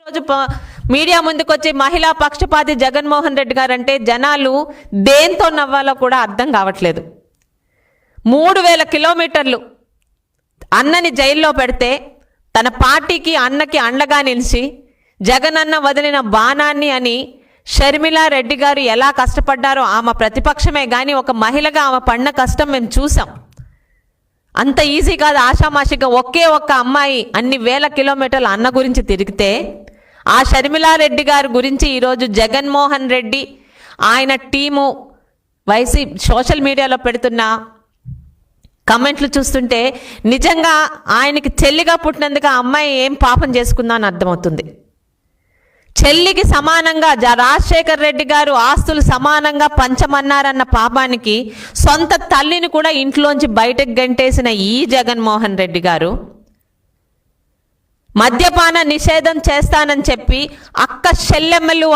ఈరోజు మీడియా ముందుకు వచ్చి మహిళా పక్షపాతి జగన్మోహన్ రెడ్డి గారు అంటే జనాలు దేంతో నవ్వాలో కూడా అర్థం కావట్లేదు. 3000 కిలోమీటర్లు అన్నని జైల్లో పెడితే తన పార్టీకి అన్నకి అండగా నిలిచి జగన్ అన్న వదిలిన బాణాన్ని అని షర్మిలా రెడ్డి గారు ఎలా కష్టపడ్డారో ఆమె ప్రతిపక్షమే కానీ ఒక మహిళగా ఆమె పడిన కష్టం మేము చూసాం. అంత ఈజీ కాదు. ఆషామాషిగా ఒకే ఒక్క అమ్మాయి అన్ని వేల కిలోమీటర్ల అన్న గురించి తిరిగితే ఆ షర్మిలా రెడ్డి గారి గురించి ఈరోజు జగన్మోహన్ రెడ్డి ఆయన టీము సోషల్ మీడియాలో పెడుతున్న కమెంట్లు చూస్తుంటే నిజంగా ఆయనకి చెల్లిగా పుట్టినందుకు ఆ అమ్మాయి ఏం పాపం చేసుకుందా అని అర్థమవుతుంది. చెల్లికి సమానంగా రాజశేఖర్ రెడ్డి గారు ఆస్తులు సమానంగా పంచమన్నారన్న పాపానికి సొంత తల్లిని కూడా ఇంట్లోంచి బయటకు గంటేసిన ఈ జగన్మోహన్ రెడ్డి గారు మద్యపాన నిషేధం చేస్తానని చెప్పి అక్క చెల్లెమ్మలని